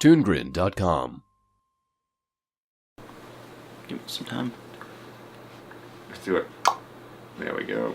ToonGrin.com. Give me some time. Let's do it. There we go.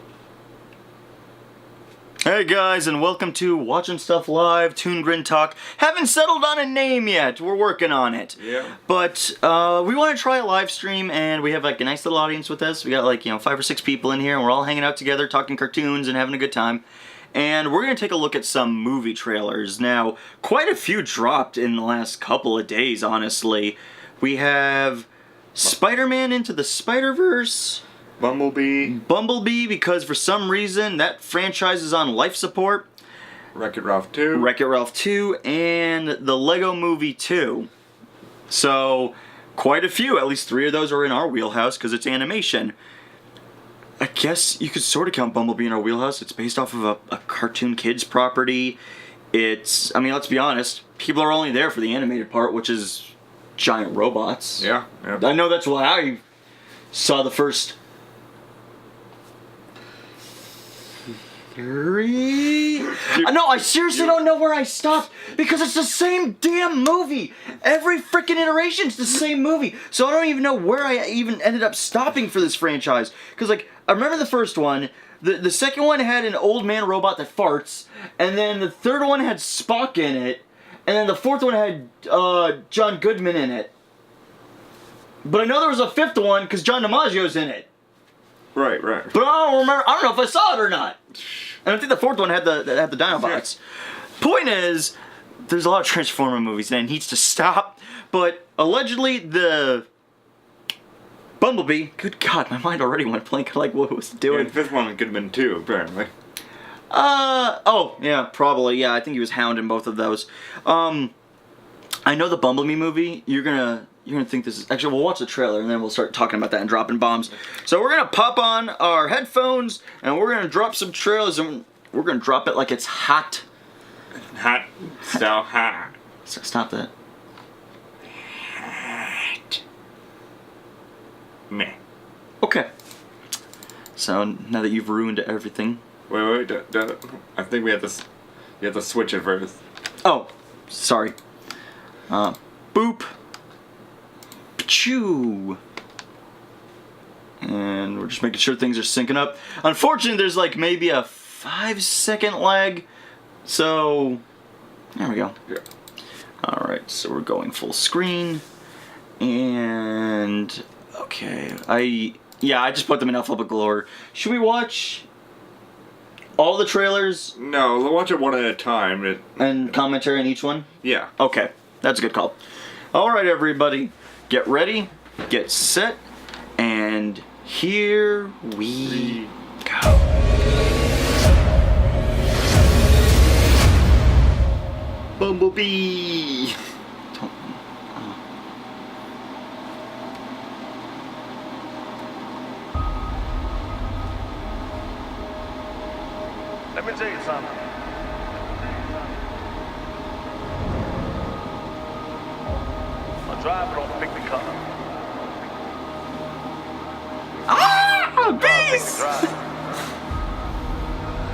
Hey guys, and welcome to Watching Stuff Live, ToonGrin Talk. Haven't settled on a name yet. We're working on it. Yeah. But we want to try a live stream, and we have like a nice little audience with us. We got like 5 or 6 people in here, and we're all hanging out together, talking cartoons and having a good time. And we're gonna take a look at some movie trailers. Now, quite a few dropped in the last couple of days. Honestly, we have Spider-Man Into the Spider-Verse. Bumblebee, because for some reason that franchise is on life support. Wreck-It Ralph 2. Wreck-It Ralph 2, and the Lego Movie 2. So, quite a few. At least 3 of those are in our wheelhouse because it's animation. I guess you could sort of count Bumblebee in our wheelhouse. It's based off of a cartoon kids property. It's, I mean, let's be honest, people are only there for the animated part, which is giant robots. Yeah. I know that's why I saw the first 3. No, I seriously don't know where I stopped because it's the same damn movie. Every freaking iteration's the same movie. So I don't even know where I even ended up stopping for this franchise. Because, like, I remember the first one. The second one had an old man robot that farts. And then the third one had Spock in it. And then the fourth one had John Goodman in it. But I know there was a 5th one because John DiMaggio's in it. Right. But I don't remember. I don't know if I saw it or not. And I think the 4th one had the Dinobots. Point is, there's a lot of Transformer movies and it needs to stop. But allegedly the Bumblebee. Good God, my mind already went blank. Like what was it doing? Yeah, the 5th one could have been 2, apparently. Oh yeah, probably. Yeah, I think he was hounding both of those. I know the Bumblebee movie. You're gonna think this is... Actually, we'll watch the trailer and then we'll start talking about that and dropping bombs. So we're gonna pop on our headphones and we're gonna drop some trailers and we're gonna drop it like it's hot. Hot. So hot. Stop that. Hot. Meh. Okay. So now that you've ruined everything. Wait. I think we have to... You have to switch it first. Oh, sorry. Boop. Chew. And we're just making sure things are syncing up. Unfortunately, there's like maybe a 5-second lag. So, there we go. Yeah. Alright, so we're going full screen. And, okay. I just put them in alphabetical order. Should we watch all the trailers? No, we'll watch it one at a time. And commentary on each one? Yeah. Okay, that's a good call. Alright, everybody. Get ready, get set, and here we go. Bumblebee! Let me tell you something. A driver don't pick the car. Beast!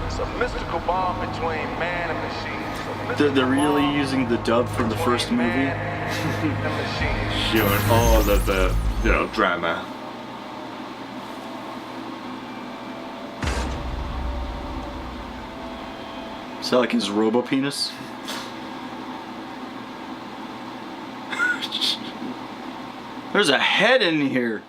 It's a mystical bond between man and machine. They're really using the dub from the first movie. Showing all of the, drama. Is that like his robo-penis? There's a head in here.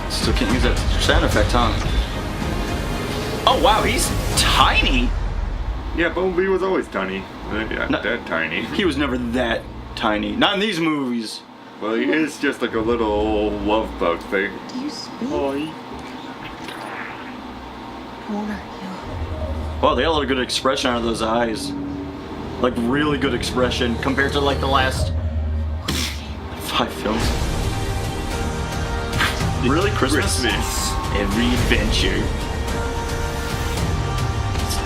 Still can't use that sound effect, huh? Oh wow, he's tiny. Yeah, Bumblebee was always tiny. Not that tiny. He was never that tiny. Not in these movies. Well, he is just like a little love bug thing. Do you speak? Well, they got a lot of good expression out of those eyes. Like, really good expression compared to, like, the last 5 films. Really? Christmas? Every adventure.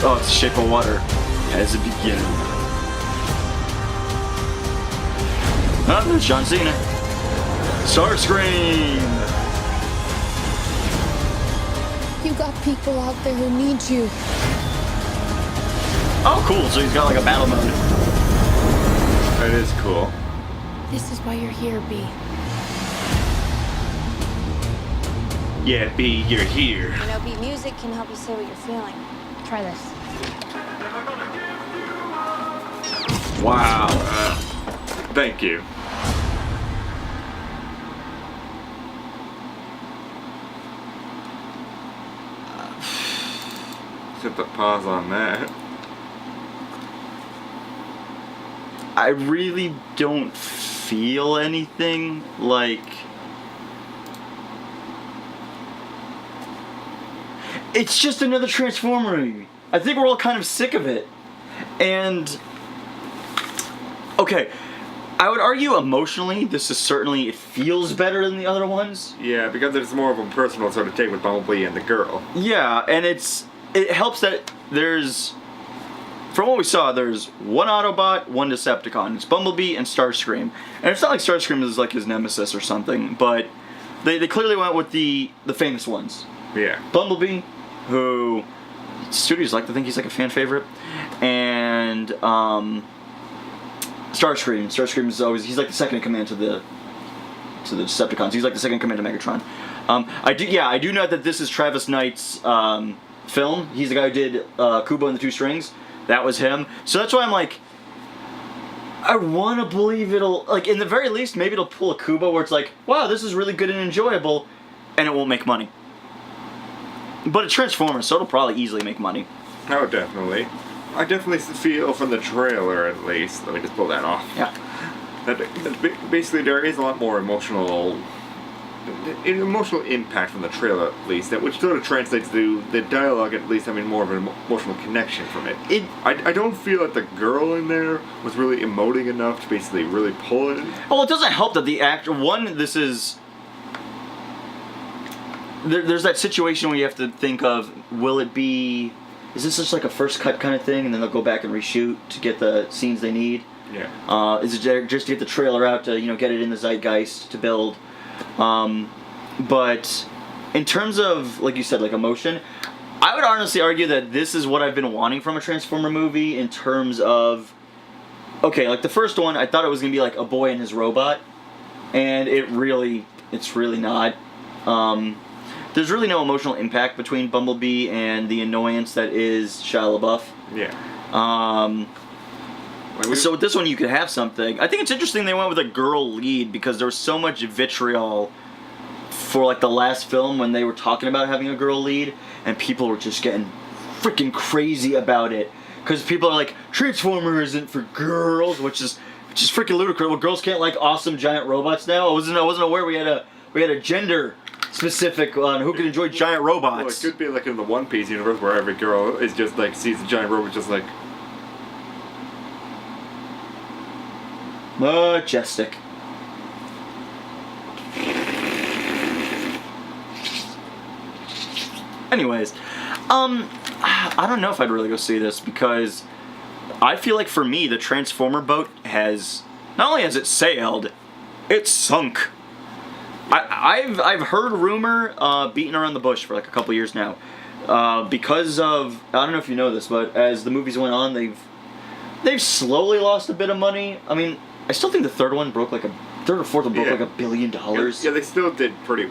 Oh, it's the shape of water. Has a beginning. Ah, there's John Cena. Starscream! You got people out there who need you. Oh, cool. So he's got like a battle mode. That is cool. This is why you're here, B. Yeah, B, you're here. You know, beat music can help you say what you're feeling. Try this. Wow. Thank you. Hit the pause on that. I really don't feel anything like... It's just another Transformer movie. I think we're all kind of sick of it. And... Okay, I would argue emotionally, this is certainly... It feels better than the other ones. Yeah, because it's more of a personal sort of take with Bumblebee and the girl. Yeah, and it helps that there's... From what we saw, there's one Autobot, one Decepticon. It's Bumblebee and Starscream. And it's not like Starscream is like his nemesis or something, but they clearly went with the famous ones. Yeah. Bumblebee, who studios like to think he's like a fan favorite, and Starscream. Starscream is always, he's like the second in command to the Decepticons. He's like the second in command to Megatron. I do know that this is Travis Knight's film. He's the guy who did Kubo and the Two Strings. That was him. So that's why I'm like, I want to believe it'll, like, in the very least, maybe it'll pull a Kubo where it's like, wow, this is really good and enjoyable, and it won't make money. But it's Transformers, so it'll probably easily make money. Oh, definitely. I definitely feel from the trailer, at least. Let me just pull that off. Yeah. That basically there is a lot more emotional impact from the trailer, at least, which sort of translates to the dialogue at least having more of an emotional connection from it. I don't feel that the girl in there was really emoting enough to basically really pull it. Well, it doesn't help that the actor, this is... There's that situation where you have to think of, will it be... Is this just like a first cut kind of thing, and then they'll go back and reshoot to get the scenes they need? Yeah. Is it just to get the trailer out to, get it in the zeitgeist to build? But in terms of, like you said, like emotion, I would honestly argue that this is what I've been wanting from a Transformer movie in terms of, okay, like the first one, I thought it was going to be like a boy and his robot, and it's really not. There's really no emotional impact between Bumblebee and the annoyance that is Shia LaBeouf. Yeah. So with this one, you could have something. I think it's interesting they went with a girl lead because there was so much vitriol for like the last film when they were talking about having a girl lead, and people were just getting freaking crazy about it because people are like, Transformer isn't for girls, which is freaking ludicrous. Well, girls can't like awesome giant robots now. I wasn't aware we had a gender specific on who can enjoy giant robots. Well, it could be like in the One Piece universe where every girl is just like sees a giant robot just like. Majestic. Anyways, I don't know if I'd really go see this because I feel like for me the Transformer boat has not only has it sailed, it's sunk. I've heard rumor beating around the bush for like a couple years now because of, I don't know if you know this, but as the movies went on, they've slowly lost a bit of money. I mean, I still think the third or fourth one broke like $1 billion. Yeah, they still did pretty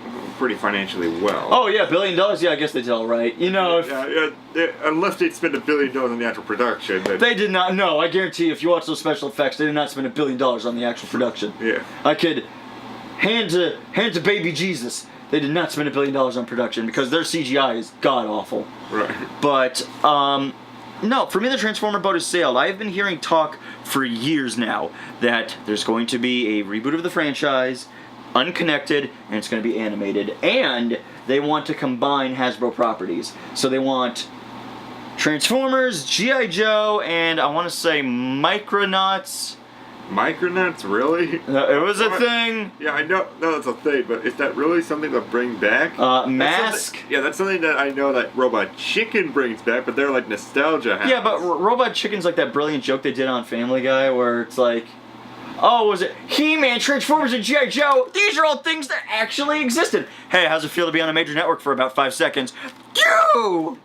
financially well. Oh yeah, $1 billion. Yeah, I guess they did all right. Unless they'd spend $1 billion on the actual production. They did not. No, I guarantee you, if you watch those special effects, they did not spend $1 billion on the actual production. Yeah. I could hand to baby Jesus. They did not spend $1 billion on production because their CGI is god awful. Right. But no, for me the Transformer boat has sailed. I have been hearing talk for years now that there's going to be a reboot of the franchise, unconnected, and it's going to be animated. And they want to combine Hasbro properties. So they want Transformers, G.I. Joe, and I want to say Micronauts. Micronauts, really? It was a thing. Yeah, I know. No, that's a thing. But is that really something to bring back? Mask. That's something that I know that Robot Chicken brings back, but they're like nostalgia. Yeah, but Robot Chicken's like that brilliant joke they did on Family Guy, where it's like, Oh, was it He-Man, Transformers, and G.I. Joe? These are all things that actually existed. Hey, how's it feel to be on a major network for about 5 seconds? You!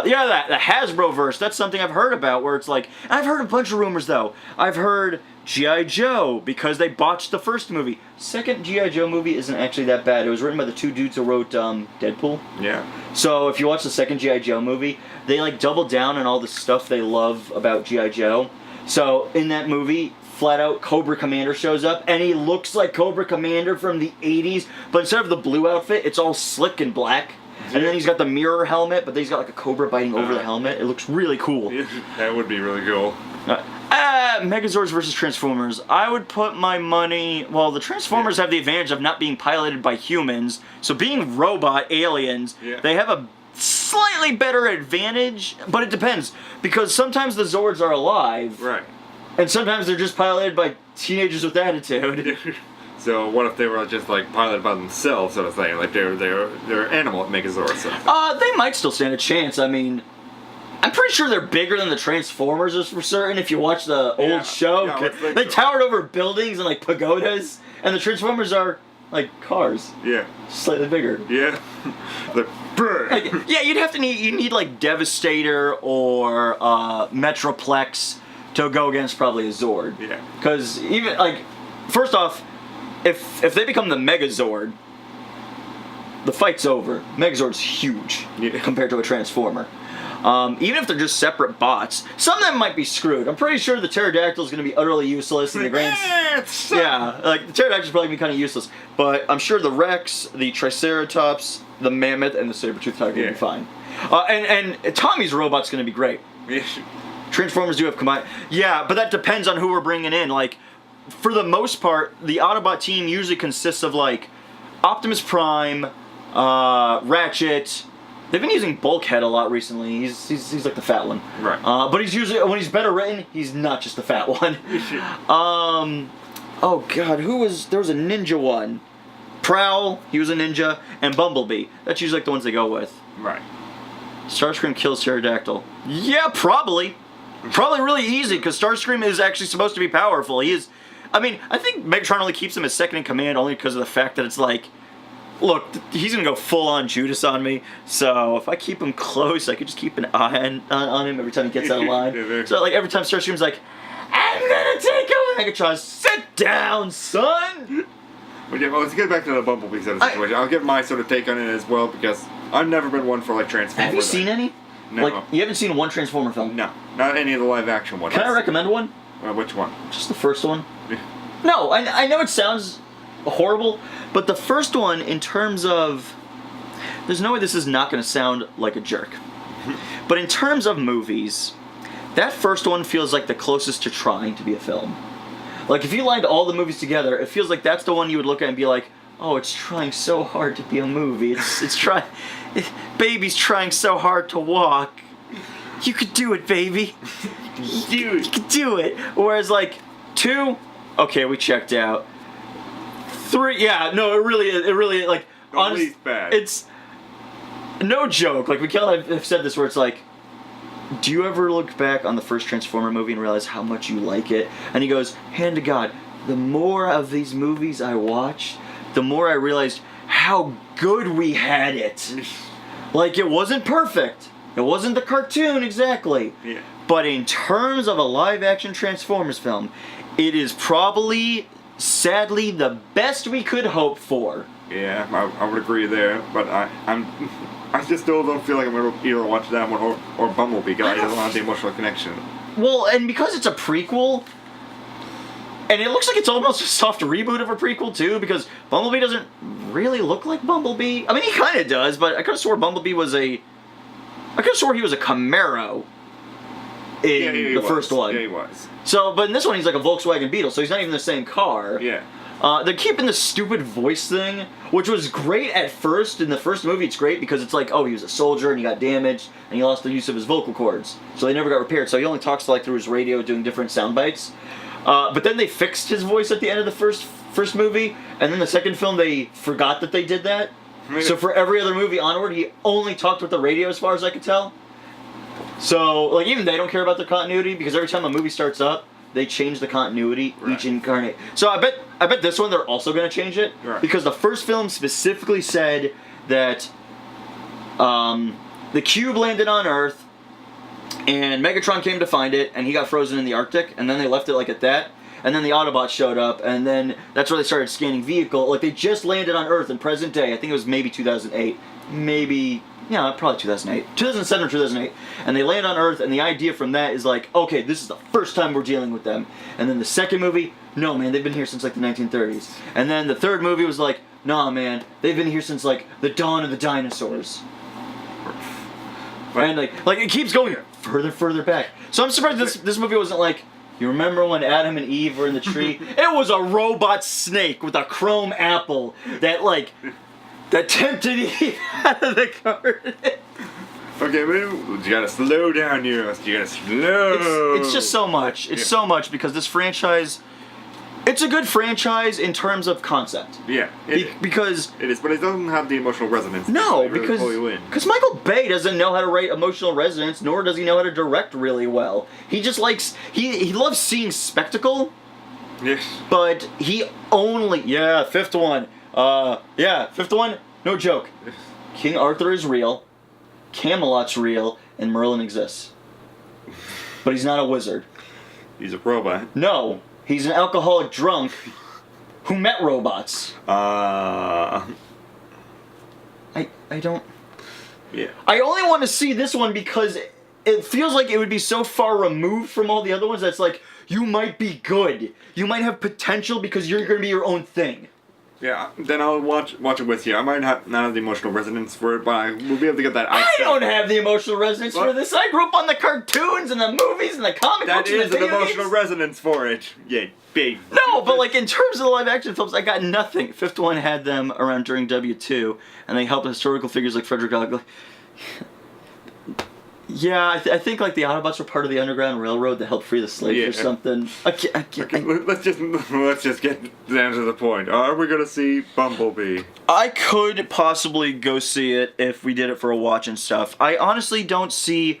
Yeah, the Hasbro verse, that's something I've heard about where it's like, I've heard a bunch of rumors though. I've heard G.I. Joe because they botched the first movie. Second G.I. Joe movie isn't actually that bad. It was written by the two dudes who wrote Deadpool. Yeah. So if you watch the second G.I. Joe movie, they like double down on all the stuff they love about G.I. Joe. So in that movie, flat out Cobra Commander shows up and he looks like Cobra Commander from the 80s, but instead of the blue outfit, it's all slick and black. And then he's got the mirror helmet, but then he's got like a cobra biting over the helmet. It looks really cool. Yeah, that would be really cool. Megazords versus Transformers. I would put my money... Well, the Transformers have the advantage of not being piloted by humans, so being robot aliens, they have a slightly better advantage, but it depends, because sometimes the Zords are alive, Right. and sometimes they're just piloted by teenagers with attitude. So what if they were just like piloted by themselves, sort of thing? Like they're animal Megazords. They might still stand a chance. I mean, I'm pretty sure they're bigger than the Transformers is for certain. If you watch the old show, they towered over buildings and like pagodas, and the Transformers are like cars. Yeah. Slightly bigger. Yeah. Like, yeah, you need like Devastator or Metroplex to go against probably a Zord. Yeah. Because even like, first off, if they become the Megazord, the fight's over. Megazord's huge compared to a Transformer. Even if they're just separate bots, some of them might be screwed. I'm pretty sure the Pterodactyl is going to be utterly useless in the grand... Yeah, like the Pterodactyl's probably going to be kind of useless. But I'm sure the Rex, the Triceratops, the Mammoth, and the Saber-Tooth Tiger will be fine. And Tommy's robot's going to be great. Transformers do have combined... Yeah, but that depends on who we're bringing in. Like, for the most part, the Autobot team usually consists of, like, Optimus Prime, Ratchet... They've been using Bulkhead a lot recently. He's like the fat one. Right. But he's usually, when he's better written, he's not just the fat one. Oh god, there was a ninja one. Prowl, he was a ninja, and Bumblebee. That's usually like the ones they go with. Right. Starscream kills Pterodactyl. Yeah, probably. Probably really easy, because Starscream is actually supposed to be powerful. He is, I mean, I think Megatron only keeps him as second in command only because of the fact that it's like, look, he's going to go full-on Judas on me, so if I keep him close, I could just keep an eye on him every time he gets out of line. So, like, every time Starscream's like, I'm going to take him, Megatron, sit down, son! Well, yeah, well, let's get back to the Bumblebee sort of situation. I'll give my sort of take on it as well, because I've never been one for, like, Transformers. Have you seen any? No. Like, you haven't seen one Transformer film? No, not any of the live-action ones. Can I recommend one? Which one? Just the first one. No, I know it sounds horrible, but the first one, in terms of, there's no way this is not going to sound like a jerk, but in terms of movies, that first one feels like the closest to trying to be a film. Like, if you lined all the movies together, it feels like that's the one you would look at and be like, oh, it's trying so hard to be a movie. It's trying, baby's trying so hard to walk. You could do it, baby. You could do it. Whereas, like, 2, okay, we checked out. 3, yeah, no, it really, like, honestly, bad. It's no joke. Like, we kind of have said this where it's like, do you ever look back on the first Transformer movie and realize how much you like it? And he goes, hand to God, the more of these movies I watched, the more I realized how good we had it. Like, it wasn't perfect. It wasn't the cartoon exactly. Yeah. But in terms of a live-action Transformers film, it is probably, sadly, the best we could hope for. Yeah, I would agree there, but I just still don't feel like I'm going to either watch that one or Bumblebee, because I don't have the emotional connection. Well, and because it's a prequel, and it looks like it's almost a soft reboot of a prequel too, because Bumblebee doesn't really look like Bumblebee. I mean, he kind of does, but I could have swore Bumblebee was he was a Camaro in the first one. Yeah, he was. So, but in this one, he's like a Volkswagen Beetle, so he's not even the same car. Yeah. They're keeping the stupid voice thing, which was great at first. In the first movie, it's great because it's like, oh, he was a soldier and he got damaged and he lost the use of his vocal cords. So they never got repaired. So he only talks like through his radio doing different sound bites. But then they fixed his voice at the end of the first movie, and then the second film they forgot that they did that. So for every other movie onward, he only talked with the radio as far as I could tell. So, like, even they don't care about the continuity because every time a movie starts up, they change the continuity Right. each incarnate. So I bet this one they're also going to change it Right. because the first film specifically said that the cube landed on Earth and Megatron came to find it and he got frozen in the Arctic, and then they left it like at that. And then the Autobots showed up, and then that's where they started scanning vehicle. Like, they just landed on Earth in present day. I think it was maybe 2008. Maybe, yeah, probably 2008. 2007 or 2008. And they land on Earth, and the idea from that is like, okay, this is the first time we're dealing with them. And then the second movie, no, man, they've been here since, like, the 1930s. And then the third movie was like, nah, man, they've been here since, like, the dawn of the dinosaurs. And, like it keeps going further back. So I'm surprised this movie wasn't like, you remember when Adam and Eve were in the tree? It was a robot snake with a chrome apple that tempted Eve out of the garden. Okay, man, you gotta slow down, you gotta slow. It's just so much. It's so much because this franchise, it's a good franchise in terms of concept. Yeah, because it is, but it doesn't have the emotional resonance. No, to really pull you in. because Michael Bay doesn't know how to write emotional resonance, nor does he know how to direct really well. He just likes he loves seeing spectacle. Yes. But he only fifth one. Fifth one. No joke. King Arthur is real, Camelot's real, and Merlin exists. But he's not a wizard. He's a robot. No, he's an alcoholic drunk who met robots. I don't. Yeah. I only want to see this one because it feels like it would be so far removed from all the other ones that's like, you might be good. You might have potential because you're going to be your own thing. Yeah, then I'll watch it with you. I might not have the emotional resonance for it, but I will be able to get that. I don't have the emotional resonance for What? this. I grew up on the cartoons and the movies and the comic That books and is the an video emotional games. resonance for it. Yeah, big. No, but like in terms of the live action films, I got nothing. Fifth one had them around during W2, and they helped historical figures like Frederick Douglass. Yeah, I think like the Autobots were part of the Underground Railroad that helped free the slaves or something. Let's just get down to the point. Are we gonna see Bumblebee? I could possibly go see it if we did it for a watch and stuff. I honestly don't see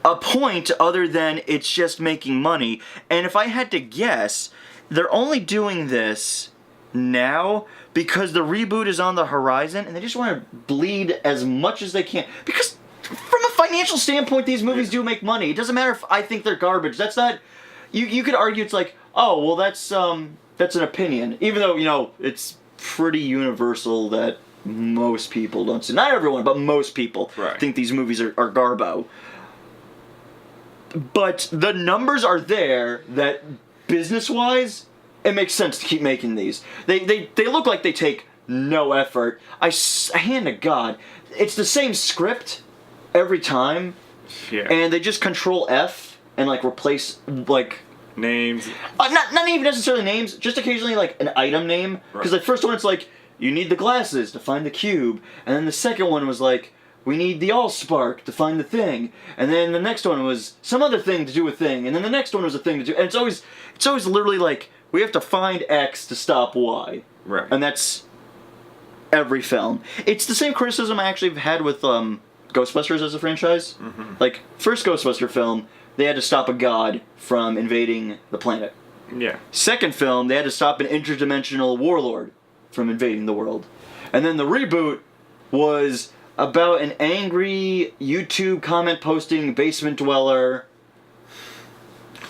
a point other than it's just making money. And if I had to guess, they're only doing this now because the reboot is on the horizon and they just want to bleed as much as they can. Because from a financial standpoint, these movies do make money. It doesn't matter if I think they're garbage. That's not... You could argue it's like, oh, well, that's an opinion. Even though, you know, it's pretty universal that most people don't see. Not everyone, but most people think these movies are garbo. But the numbers are there that, business-wise, it makes sense to keep making these. They look like they take no effort. I hand to God, it's the same script every time, and they just Control F and like replace like names. Not even necessarily names, just occasionally like an item name. Because the first one it's like you need the glasses to find the cube, and then the second one was like we need the Allspark to find the thing, and then the next one was some other thing to do a thing, and then the next one was a thing to do, and it's always literally like we have to find X to stop Y, and that's every film. It's the same criticism I actually have had with Ghostbusters as a franchise. Like, first Ghostbuster film, they had to stop a god from invading the planet. Yeah. Second film, they had to stop an interdimensional warlord from invading the world. And then the reboot was about an angry YouTube comment posting basement dweller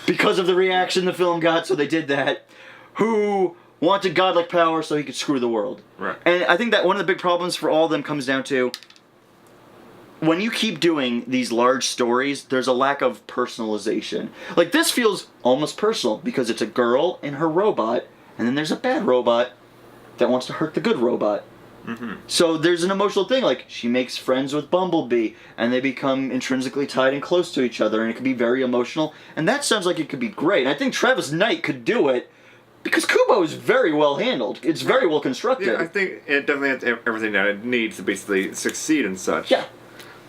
because of the reaction the film got, so they did that, who wanted godlike power so he could screw the world. And I think that one of the big problems for all of them comes down to when you keep doing these large stories, there's a lack of personalization. Like, this feels almost personal because it's a girl and her robot, and then there's a bad robot that wants to hurt the good robot. So there's an emotional thing, like, she makes friends with Bumblebee, and they become intrinsically tied and close to each other, and it can be very emotional, and that sounds like it could be great. And I think Travis Knight could do it, because Kubo is very well handled. It's very well constructed. Yeah, I think it definitely has everything that it needs to basically succeed and such. Yeah.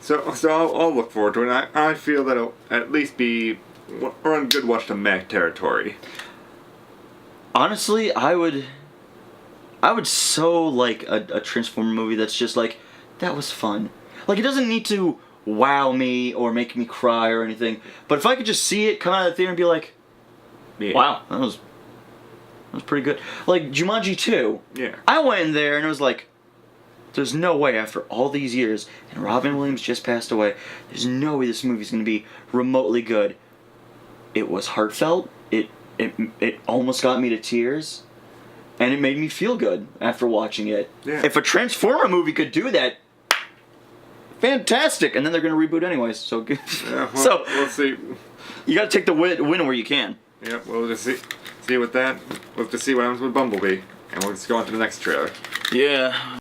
So I'll look forward to it. And I feel that it'll at least be we're on good watch to Mac territory. Honestly, I would so like a Transformer movie that's just like, that was fun. Like, it doesn't need to wow me or make me cry or anything. But if I could just see it come out of the theater and be like, Yeah. Wow, that was pretty good. Like Jumanji 2. Yeah. I went in there and it was like, there's no way after all these years, and Robin Williams just passed away, there's no way this movie's going to be remotely good. It was heartfelt. It almost got me to tears. And it made me feel good after watching it. Yeah. If a Transformer movie could do that, fantastic. And then they're going to reboot anyways. So good. Yeah, well, So we'll see. you got to take the win where you can. Yeah, we'll just see with that. We'll have to see what happens with Bumblebee. And we'll just go on to the next trailer. Yeah.